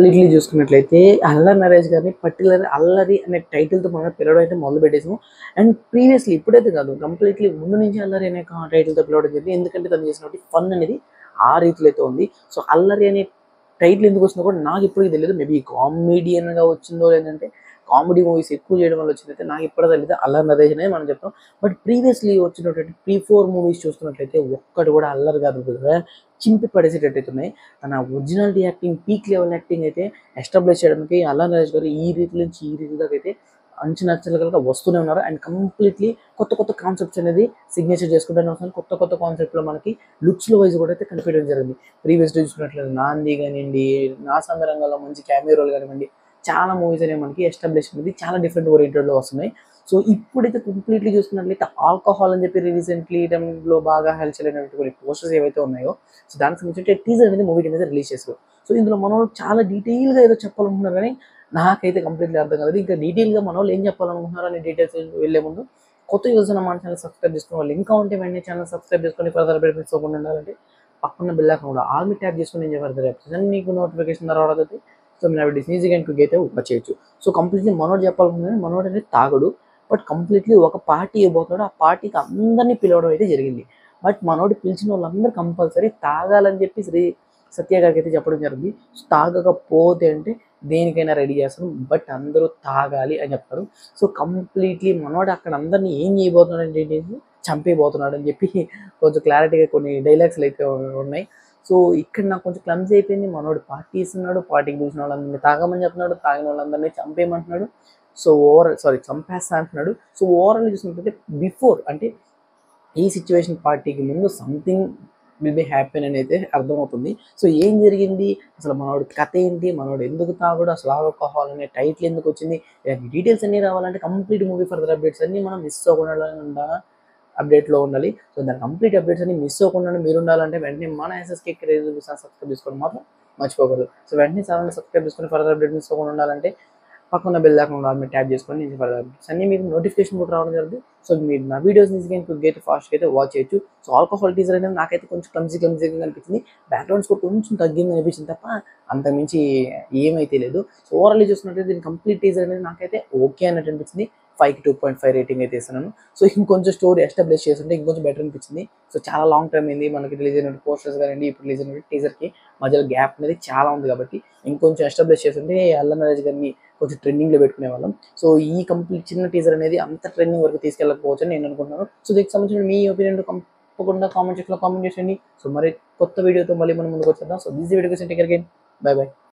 Completely చూసుకున్నట్లయితే అల్లరి నరేష్ గారిని particular అల్లరి అనే టైటిల్తో మనం పిలవడం అయితే మొదలు పెట్టేసాము. అండ్ ప్రీవియస్లీ ఇప్పుడైతే కాదు, కంప్లీట్లీ ముందు నుంచి అల్లరి అనే టైటిల్తో పిలవడం జరిగింది. ఎందుకంటే తను చేసినటువంటి ఫన్ అనేది ఆ రీతిలో అయితే ఉంది. సో అల్లరి అనే టైటిల్ ఎందుకు వచ్చిందో కూడా నాకు ఇప్పటికీ తెలియదు. మేబీ కామెడియన్గా వచ్చిందో లేదంటే కామెడీ మూవీస్ ఎక్కువ చేయడం వల్ల వచ్చిందైతే నాకు ఇప్పటికీ తెలియదు. అల్లరి నరేష్ అనేది మనం చెప్తాం. బట్ ప్రీవియస్లీ వచ్చినటువంటి 3-4 మూవీస్ చూస్తున్నట్లయితే ఒక్కటి కూడా అల్లరి కాదు కదా, చింపి పడేసేటట్టు ఉన్నాయి. తన originality acting, peak level acting అయితే ఎస్టాబ్లిష్ చేయడానికి అల్లరి నరేష్ గారు ఈ రీతి నుంచి ఈ రీతి దాకా అయితే అంచనాచలుగా వస్తూనే ఉన్నారు. అండ్ కంప్లీట్లీ కొత్త కొత్త కాన్సెప్ట్స్ అనేది సిగ్నేచర్ చేసుకుంటూనే వస్తున్నారు. కొత్త కొత్త కాన్సెప్ట్లో మనకి లుక్స్లో వైజ్ కూడా అయితే కనిపించడం జరిగింది. ప్రీవియస్ చూసుకున్నట్లయితే నాంది కానివ్వండి, నా సమరంగంలో మంచి క్యామియో రోల్ కానివ్వండి, చాలా మూవీస్ అనేవి మనకి ఎస్టాబ్లిష్ అనేది చాలా డిఫరెంట్ ఓరియంటెడ్లో వస్తున్నాయి. సో ఇప్పుడైతే కంప్లీట్లీ చూసుకున్నట్లయితే ఆల్కహాల్ అని చెప్పి రీసెంట్లీ టైంలో బాగా హల్చల్ అయినటువంటి కొన్ని పోస్టర్స్ ఏవైతే ఉన్నాయో, సో దానికి సంబంధించి టీజర్ అనేది మూవీ మీద రిలీజ్ చేశారు. సో ఇందులో మనం చాలా డీటెయిల్గా ఏదో చెప్పాలనుకున్నారు కానీ నాకైతే కంప్లీట్లీ అర్థం కాలేదు. ఇంకా డీటెయిల్గా మన వాళ్ళు ఏం చెప్పాలనుకుంటున్నారు అనే డీటెయిల్స్ వెళ్ళే ముందు కొత్త యూజర్స్ మన ఛానల్ సబ్స్క్రైబ్ చేసుకుని వాళ్ళు ఇంకా ఉంటే వెంటనే ఛానల్ సబ్స్క్రైబ్ చేసుకొని ఫర్దర్ బెనిఫిట్స్ అవ్వకుండా ఉండాలంటే పక్కన బెల్ ఐకాన్ కూడా ఆల్ మీ ట్యాప్ చేసుకుని నేను ఫర్దర్ ఎపిసోడ్ మీకు నోటిఫికేషన్ రావడం. సో నా వీడియోస్ ఈజీగా అండ్ క్విక్ అయితే వచ్చేయచ్చు. సో కంప్లీట్లీ మనోడు చెప్పాలనుకున్నాను, మనోడు అనేది తాగడు. బట్ కంప్లీట్లీ ఒక పార్టీ ఇవ్వబోతున్నాడు. ఆ పార్టీకి అందరినీ పిలవడం అయితే జరిగింది. బట్ మనోడు పిలిచిన వాళ్ళందరూ కంపల్సరీ తాగాలని చెప్పి సత్య గారికి అయితే చెప్పడం జరిగింది. తాగకపోతే అంటే దేనికైనా రెడీ చేస్తాను, బట్ అందరూ తాగాలి అని చెప్తారు. సో కంప్లీట్లీ మనోడు అక్కడ అందరినీ ఏం చేయబోతున్నాడు అంటే చంపేయబోతున్నాడు అని చెప్పి కొంచెం క్లారిటీగా కొన్ని డైలాగ్స్లు అయితే ఉన్నాయి. సో ఇక్కడ నాకు కొంచెం క్లమ్జీ అయిపోయింది. మనోడు పార్టీ ఇస్తున్నాడు, పార్టీకి పిలిచిన వాళ్ళందరినీ తాగమని చెప్తున్నాడు, తాగిన వాళ్ళందరినీ చంపేయమంటున్నాడు. సో చంపేస్తా అంటున్నాడు. సో ఓవరాల్ చూసినట్లయితే బిఫోర్ అంటే ఈ సిచ్యువేషన్ పార్టీకి ముందు సంథింగ్ విల్ బి హ్యాపీన్ అని అయితే అర్థమవుతుంది. సో ఏం జరిగింది, అసలు మనోడి కథ ఏంటి, మనోడు ఎందుకు తాగుడు, అసలు ఆల్కహాల్ అనే టైటిల్ ఎందుకు వచ్చింది, ఇలాంటి డీటెయిల్స్ అన్నీ రావాలంటే కంప్లీట్ మూవీ ఫర్దర్ అప్డేట్స్ అన్నీ మనం మిస్ అవ్వకుండా అప్డేట్లో ఉండాలి. సో దాని కంప్లీట్ అప్డేట్స్ అన్ని మిస్ అవ్వకుండా మీరు ఉండాలంటే వెంటనే మన ఎస్ఎస్కే క్రేజ్ సబ్స్క్రైబ్ చేసుకోవడం మాత్రం మర్చిపోకూడదు. సో వెంటనే ఛానల్ సబ్స్క్రైబ్ చేసుకొని ఫర్దర్ అప్డేట్ మిస్ అవ్వకుండా ఉండాలంటే పక్కన బెల్ ఐకాన్ మీరు ట్యాప్ చేసుకొని నేను ఫర్దర్ అప్డేట్స్ అన్నీ మీకు నోటిఫికేషన్ కూడా రావడం జరుగుతుంది. సో మీరు నా వీడియోస్ ఈజీగా క్విక్గా అయితే ఫాస్ట్గా అయితే వాచ్ చేయొచ్చు. సో ఆల్కహాల్ టీజర్ అనేది నాకైతే కొంచెం క్లమ్జీగా అనిపించింది. బ్యాక్గ్రౌండ్ స్కోర్ కొంచెం తగ్గింది అనిపించింది తప్ప అంతకుమించి ఏమైతే లేదు. సో ఓవరాల్ చూసినట్లయితే దీని కంప్లీట్ టీజర్ అనేది నాకైతే ఓకే అన్నట్టు అనిపించింది. 5కి 2.5 రేటింగ్ అయితే ఇస్తున్నాను. సో ఇంకొంచెం స్టోరీ ఎస్టాబ్లిష్ చేస్తుంటే ఇంకొంచెం బెటర్ అనిపించింది. సో చాలా లాంగ్ టైం అయింది మనకి రిలీజ్ అయిన పోస్టర్స్ కానివ్వండి, ఇప్పుడు రిలీజ్ అయిన టీజర్కి మధ్యలో గ్యాప్ అనేది చాలా ఉంది కాబట్టి ఇంకొంచెం ఎస్టాబ్లిష్ చేస్తుంటే అల్లరి నరేష్ గారిని కొంచెం ట్రెండింగ్లో పెట్టుకునే వాళ్ళం. సో ఈ కంప్లీట్ చిన్న టీజర్ అనేది అంత ట్రెండింగ్ వరకు తీసుకెళ్ళకపోవచ్చు అని నేను అనుకుంటున్నాను. సో దీనికి సంబంధించిన మీ ఒపీనియన్ తప్పకుండా కామెంట్ సెక్షన్లో కామెంట్ చేయండి. సో మరి కొత్త వీడియోతో మళ్ళీ మనం ముందుకు వచ్చేద్దాం. సో దిస్ వీడియో కోసం take care again. By by.